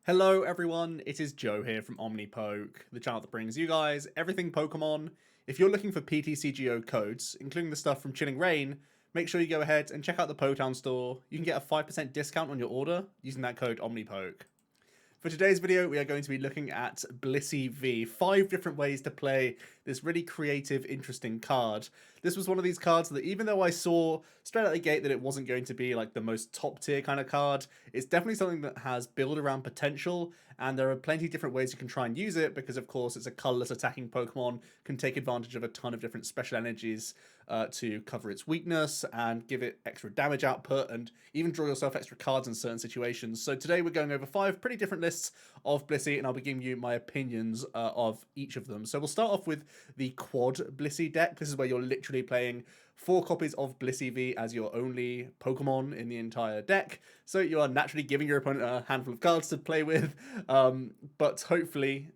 Hello everyone, it is Joe here from Omnipoke, the channel that brings you guys everything Pokemon. If you're looking for PTCGO codes, including the stuff from Chilling Reign, make sure you go ahead and check out the Potown store. You can get a 5% discount on your order using that code Omnipoke. For today's video, we are going to be looking at Blissey V, 5 different ways to play this really creative, interesting card. This was one of these cards that even though I saw straight out the gate that it wasn't going to be like the most top tier kind of card, it's definitely something that has build around potential, and there are plenty of different ways you can try and use it because of course it's a colorless attacking Pokemon, can take advantage of a ton of different special energies to cover its weakness and give it extra damage output and even draw yourself extra cards in certain situations. So today we're going over 5 pretty different lists of Blissey, and I'll be giving you my opinions of each of them. So we'll start off with the Quad Blissey deck. This is where you're literally playing 4 copies of Blissey V as your only Pokemon in the entire deck. So you are naturally giving your opponent a handful of cards to play with, but hopefully,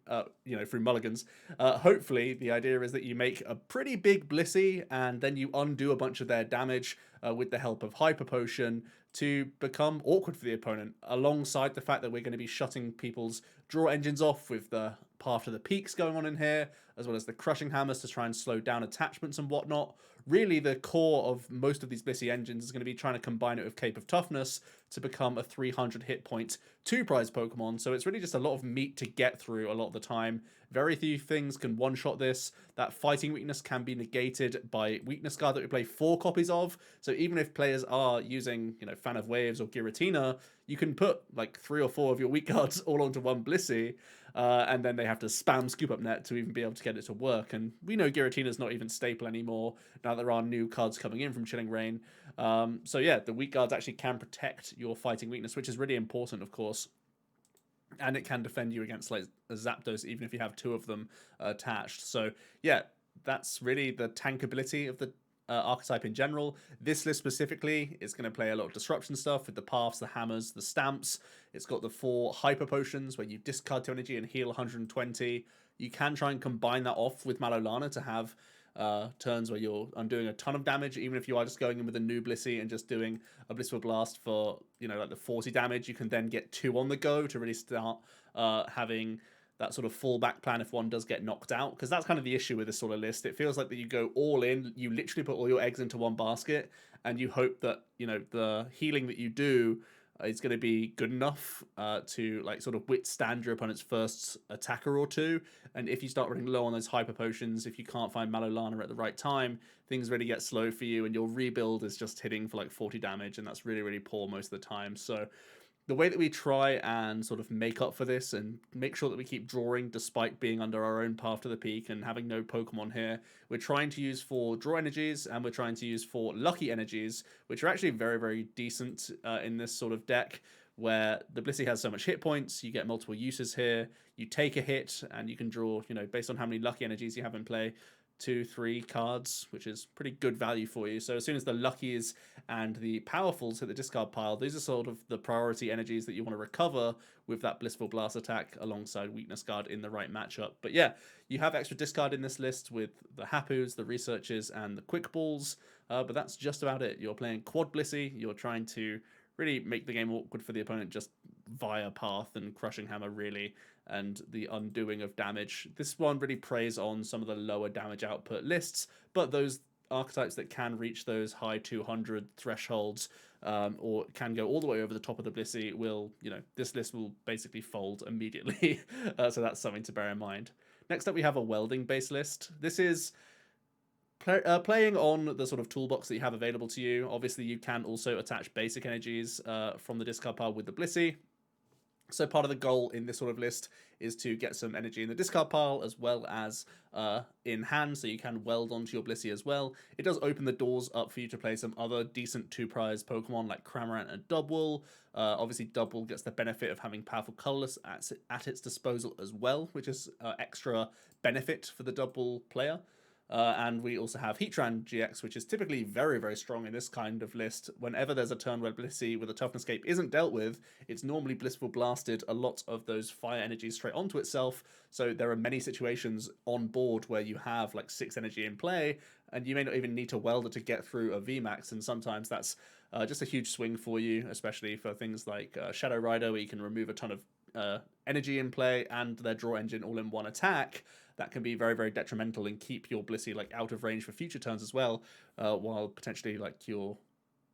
through mulligans, hopefully the idea is that you make a pretty big Blissey and then you undo a bunch of their damage with the help of Hyper Potion to become awkward for the opponent, alongside the fact that we're going to be shutting people's draw engines off with the Path to the Peaks going on in here, as well as the Crushing Hammers to try and slow down attachments and whatnot. Really, the core of most of these Blissey engines is going to be trying to combine it with Cape of Toughness to become a 300 hit point 2-prize Pokemon. So it's really just a lot of meat to get through a lot of the time. Very few things can one-shot this. That fighting weakness can be negated by weakness card that we play 4 copies of. So even if players are using, Fan of Waves or Giratina, you can put like 3 or 4 of your weak cards all onto one Blissey, and then they have to spam Scoop Up Net to even be able to get it to work. And we know Giratina's not even staple anymore now there are new cards coming in from Chilling Reign. So yeah, the weak cards actually can protect your fighting weakness, which is really important, of course. And it can defend you against like Zapdos, even if you have 2 of them attached. So yeah, that's really the tankability of the archetype in general. This list specifically is going to play a lot of disruption stuff with the paths, the hammers, the stamps. It's got the 4 hyper potions where you discard 2 energy and heal 120. You can try and combine that off with Malolana to have turns where you're undoing a ton of damage, even if you are just going in with a new Blissey and just doing a Blissful Blast for, like the 40 damage. You can then get 2 on the go to really start having that sort of fallback plan if one does get knocked out, because that's kind of the issue with this sort of list. It feels like that you go all in, you literally put all your eggs into one basket, and you hope that, the healing that you do is going to be good enough to like sort of withstand your opponent's first attacker or 2. And if you start running low on those hyper potions, if you can't find Malolana at the right time, things really get slow for you, and your rebuild is just hitting for like 40 damage, and that's really, really poor most of the time. So the way that we try and sort of make up for this and make sure that we keep drawing despite being under our own path to the peak and having no Pokemon here, we're trying to use 4 draw energies, and we're trying to use 4 lucky energies, which are actually very, very decent in this sort of deck, where the Blissey has so much hit points. You get multiple uses here. You take a hit and you can draw, based on how many lucky energies you have in play, 2-3 cards, which is pretty good value for you. So as soon as the luckies and the powerfuls hit the discard pile, these are sort of the priority energies that you want to recover with that Blissful Blast attack alongside Weakness Guard in the right matchup. But yeah, you have extra discard in this list with the Hapus, the Researchers, and the Quick Balls, but that's just about it. You're playing Quad Blissey, you're trying to really make the game awkward for the opponent just via Path and Crushing Hammer, really, and the undoing of damage. This one really preys on some of the lower damage output lists, but those archetypes that can reach those high 200 thresholds or can go all the way over the top of the Blissey will, this list will basically fold immediately. So that's something to bear in mind. Next up, we have a welding base list. This is playing on the sort of toolbox that you have available to you. Obviously, you can also attach basic energies from the discard pile with the Blissey. So part of the goal in this sort of list is to get some energy in the discard pile as well as in hand, so you can weld onto your Blissey as well. It does open the doors up for you to play some other decent 2-prize Pokemon like Cramorant and Dubwool. Obviously, Dubwool gets the benefit of having powerful colorless at its disposal as well, which is extra benefit for the Dubwool player. And we also have Heatran GX, which is typically very, very strong in this kind of list. Whenever there's a turn where Blissey with a Toughness Cape isn't dealt with, it's normally Blissful Blasted a lot of those fire energies straight onto itself. So there are many situations on board where you have like 6 energy in play, and you may not even need to Welder to get through a VMAX, and sometimes that's just a huge swing for you, especially for things like Shadow Rider, where you can remove a ton of energy in play and their draw engine all in one attack, that can be very, very detrimental and keep your Blissey like out of range for future turns as well, while potentially like you're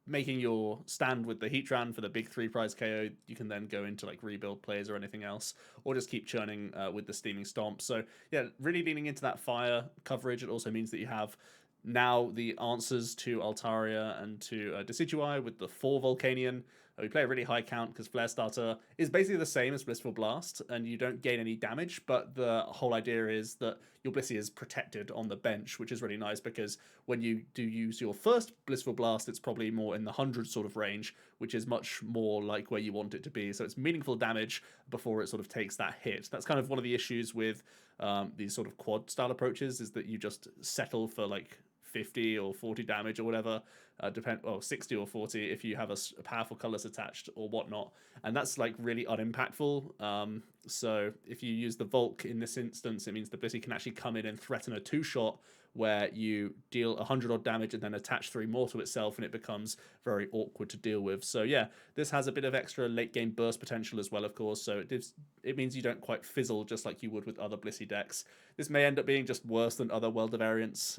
making your stand with the Heatran for the big 3 prize KO. You can then go into like rebuild plays or anything else, or just keep churning with the Steaming Stomp. So yeah, really leaning into that fire coverage. It also means that you have now the answers to Altaria and to Decidueye with the 4 Volcanion. We play a really high count because Flare Starter is basically the same as Blissful Blast, and you don't gain any damage, but the whole idea is that your Blissey is protected on the bench, which is really nice because when you do use your first Blissful Blast, it's probably more in the 100 sort of range, which is much more like where you want it to be. So it's meaningful damage before it sort of takes that hit. That's kind of one of the issues with these sort of quad style approaches, is that you just settle for like 50 or 40 damage or whatever, 60 or 40 if you have a powerful colorless attached or whatnot, and that's like really unimpactful. So if you use the Volk in this instance, it means the Blissey can actually come in and threaten a 2-shot where you deal 100 odd damage and then attach 3 more to itself, and it becomes very awkward to deal with. So yeah, this has a bit of extra late game burst potential as well, of course, so it means you don't quite fizzle just like you would with other Blissey decks. This may end up being just worse than other Welder variants,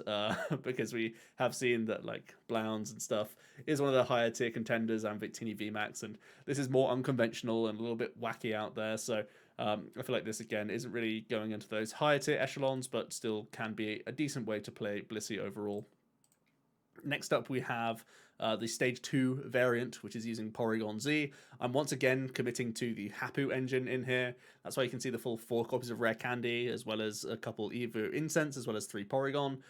because we have seen that like Blounds and stuff is one of the higher tier contenders, and Victini VMAX, and this is more unconventional and a little bit wacky out there. So I feel like this again isn't really going into those higher tier echelons, but still can be a decent way to play Blissey overall. Next up, we have the Stage 2 variant, which is using Porygon-z. I'm once again committing to the Hapu engine in here. That's why you can see the full 4 copies of Rare Candy, as well as a couple Evo Incense, as well as 3 Porygon.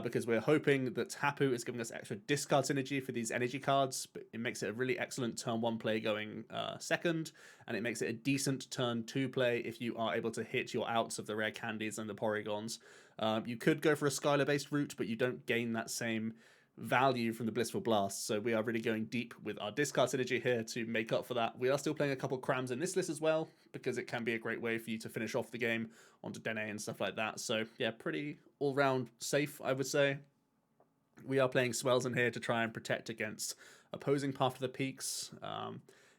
Because we're hoping that Hapu is giving us extra discard synergy for these energy cards, but it makes it a really excellent turn 1 play going second, and it makes it a decent turn 2 play if you are able to hit your outs of the Rare Candies and the Porygons. You could go for a Skylar-based route, but you don't gain that same value from the Blissful Blast, so we are really going deep with our discard synergy here to make up for that. We are still playing a couple crams in this list as well, because it can be a great way for you to finish off the game onto Dene and stuff like that. So yeah, pretty all-round safe, I would say. We are playing Swells in here to try and protect against opposing Path to the Peaks.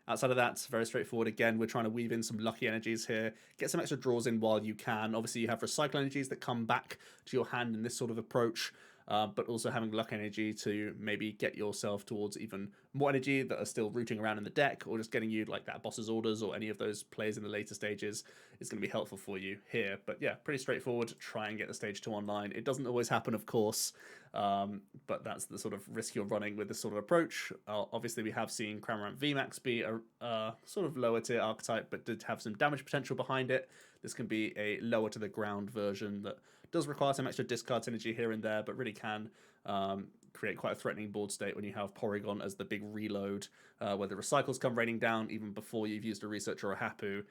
Outside of that, it's very straightforward. Again, we're trying to weave in some lucky energies here, get some extra draws in while you can. Obviously, you have recycle energies that come back to your hand in this sort of approach. But also having luck energy to maybe get yourself towards even more energy that are still rooting around in the deck, or just getting you like that boss's orders or any of those plays in the later stages is going to be helpful for you here. But yeah, pretty straightforward. Try and get the Stage 2 online. It doesn't always happen, of course, but that's the sort of risk you're running with this sort of approach. Obviously, we have seen Cramorant VMAX be a sort of lower tier archetype, but did have some damage potential behind it. This can be a lower to the ground version that does require some extra discard synergy here and there, but really can create quite a threatening board state when you have Porygon as the big reload, where the recycles come raining down even before you've used a Research or a Hapu.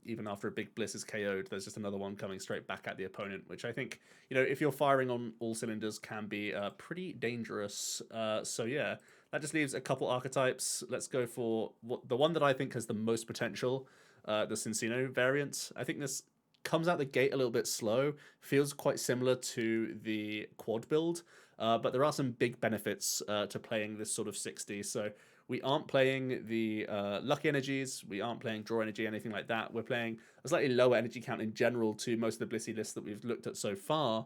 Even after a big Bliss is KO'd, there's just another one coming straight back at the opponent, which I think, you know, if you're firing on all cylinders, can be pretty dangerous. So yeah, that just leaves a couple archetypes. Let's go for the one that I think has the most potential, the Cinccino variant. I think this comes out the gate a little bit slow, feels quite similar to the quad build, but there are some big benefits to playing this sort of 60. So we aren't playing the lucky energies, we aren't playing draw energy, anything like that. We're playing a slightly lower energy count in general to most of the Blissey lists that we've looked at so far,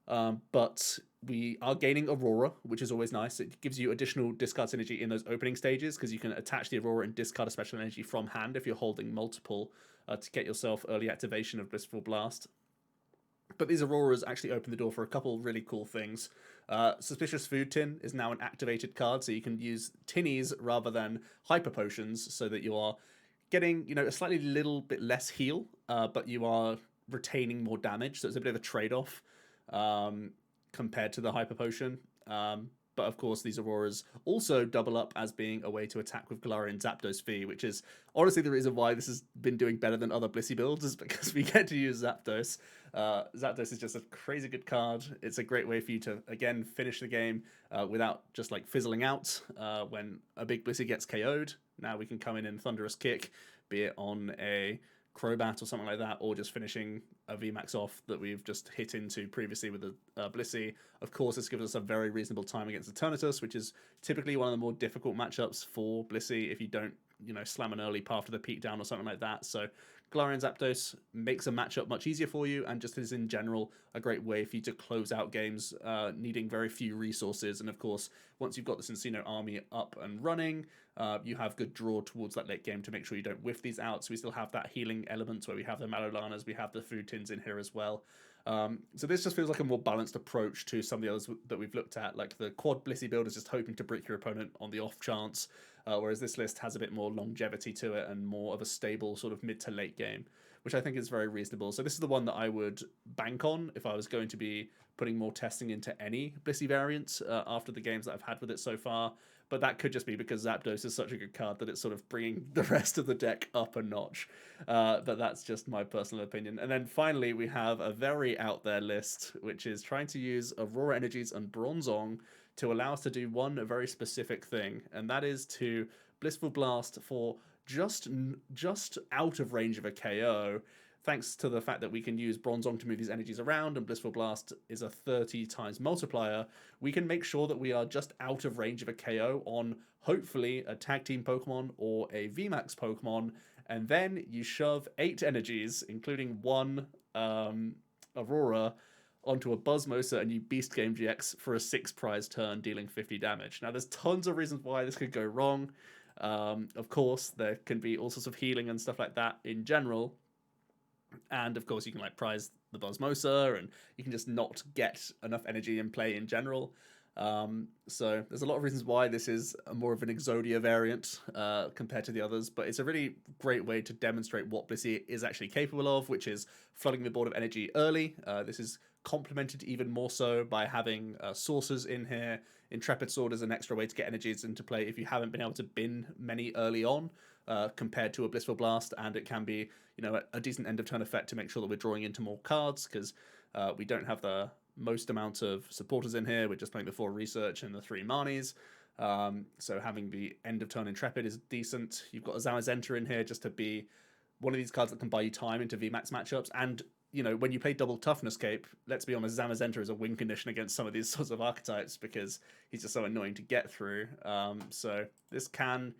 but we are gaining Aurora, which is always nice. It gives you additional discard synergy in those opening stages, because you can attach the Aurora and discard a special energy from hand if you're holding multiple to get yourself early activation of Blissful Blast. But these Auroras actually open the door for a couple really cool things. Suspicious Food Tin is now an activated card, so you can use tinnies rather than hyper potions, so that you are getting, you know, a slightly little bit less heal, but you are retaining more damage. So it's a bit of a trade-off compared to the hyper potion. But of course, these Auroras also double up as being a way to attack with Galarian Zapdos V, which is honestly the reason why this has been doing better than other Blissey builds, is because we get to use Zapdos. Zapdos is just a crazy good card. It's a great way for you to, again, finish the game without just like fizzling out when a big Blissey gets KO'd. Now we can come in and Thunderous Kick, be it on a Crobat or something like that, or just finishing a VMAX off that we've just hit into previously with the Blissey. Of course, this gives us a very reasonable time against Eternatus, which is typically one of the more difficult matchups for Blissey if you don't you know, slam an early path to the peak down or something like that. So Galarian Zapdos makes a matchup much easier for you, and just is in general a great way for you to close out games needing very few resources. And of course, once you've got the Cinccino army up and running, you have good draw towards that late game to make sure you don't whiff these out. So we still have that healing element where we have the Malolanas, we have the food tins in here as well. So this just feels like a more balanced approach to some of the others that we've looked at. Like the quad Blissey build is just hoping to brick your opponent on the off chance, whereas this list has a bit more longevity to it and more of a stable sort of mid to late game, which I think is very reasonable. So this is the one that I would bank on if I was going to be putting more testing into any Blissey variants after the games that I've had with it so far. But that could just be because Zapdos is such a good card that it's sort of bringing the rest of the deck up a notch. But that's just my personal opinion. And then finally, we have a very out there list, which is trying to use Aurora Energies and Bronzong to allow us to do one very specific thing, and that is to Blissful Blast for just out of range of a KO, thanks to the fact that we can use Bronzong to move these energies around, and Blissful Blast is a 30 times multiplier. We can make sure that we are just out of range of a KO on hopefully a tag team Pokemon or a VMAX Pokemon, and then you shove 8 energies, including one Aurora, onto a Buzzmosa and you Beast Game GX for a 6 prize turn, dealing 50 damage. Now, there's tons of reasons why this could go wrong. Of course, there can be all sorts of healing and stuff like that in general. And of course, you can like prize the Buzzmosa, and you can just not get enough energy in play in general. So there's a lot of reasons why this is more of an Exodia variant compared to the others, but it's a really great way to demonstrate what Blissey is actually capable of, which is flooding the board of energy early. This is complemented even more so by having sources in here. Intrepid Sword is an extra way to get energies into play if you haven't been able to bin many early on compared to a Blissful Blast, and it can be, you know, a decent end of turn effect to make sure that we're drawing into more cards, because we don't have the most amount of supporters in here. We're just playing the 4 research and the 3 Marnies. So having the end of turn Intrepid is decent. You've got a Zamazenta in here just to be one of these cards that can buy you time into VMAX matchups. And, you know, when you play double Toughness Cape, let's be honest, Zamazenta is a win condition against some of these sorts of archetypes because he's just so annoying to get through. So this can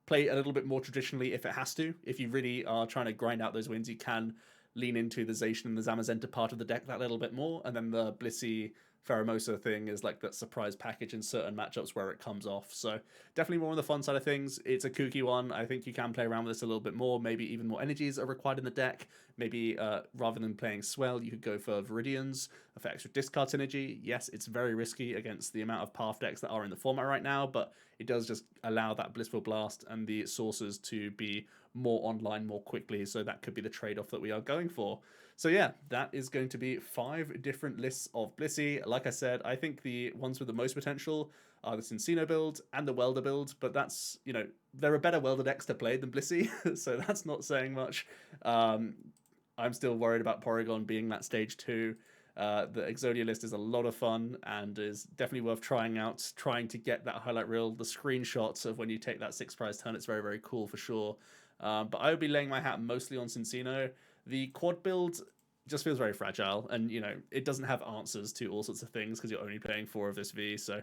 play a little bit more traditionally if it has to. If you really are trying to grind out those wins, you can lean into the Zacian and the Zamazenta part of the deck that little bit more, and then the Blissey Pheromosa thing is like that surprise package in certain matchups where it comes off. So definitely more on the fun side of things. It's a kooky one. I think you can play around with this a little bit more. Maybe even more energies are required in the deck. Maybe rather than playing Swell, you could go for Viridians for extra discard synergy. Yes, it's very risky against the amount of path decks that are in the format right now, but it does just allow that Blissful Blast and the sources to be more online more quickly. So that could be the trade-off that we are going for. So yeah, that is going to be 5 different lists of Blissey. Like I said, I think the ones with the most potential are the Cinccino build and the Welder build, but that's, you know, there are better Welder decks to play than Blissey, so that's not saying much. I'm still worried about Porygon being that stage 2. The Exodia list is a lot of fun and is definitely worth trying out, trying to get that highlight reel, the screenshots of when you take that 6 prize turn. It's very, very cool for sure. But I would be laying my hat mostly on Cinccino. The quad build just feels very fragile, and, you know, it doesn't have answers to all sorts of things because you're only playing 4 of this V, so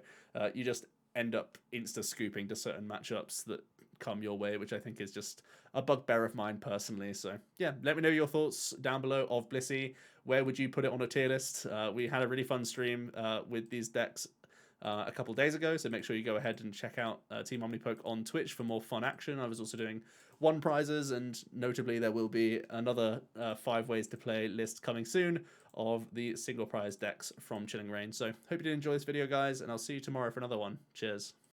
you just end up insta-scooping to certain matchups that come your way, which I think is just a bugbear of mine personally. So yeah, let me know your thoughts down below of Blissey. Where would you put it on a tier list? We had a really fun stream with these decks a couple days ago, so make sure you go ahead and check out Team Omnipoke on Twitch for more fun action. I was also doing 1 prizes, and notably there will be another 5 ways to play list coming soon of the single prize decks from Chilling Reign. So hope you did enjoy this video, guys, and I'll see you tomorrow for another one. Cheers.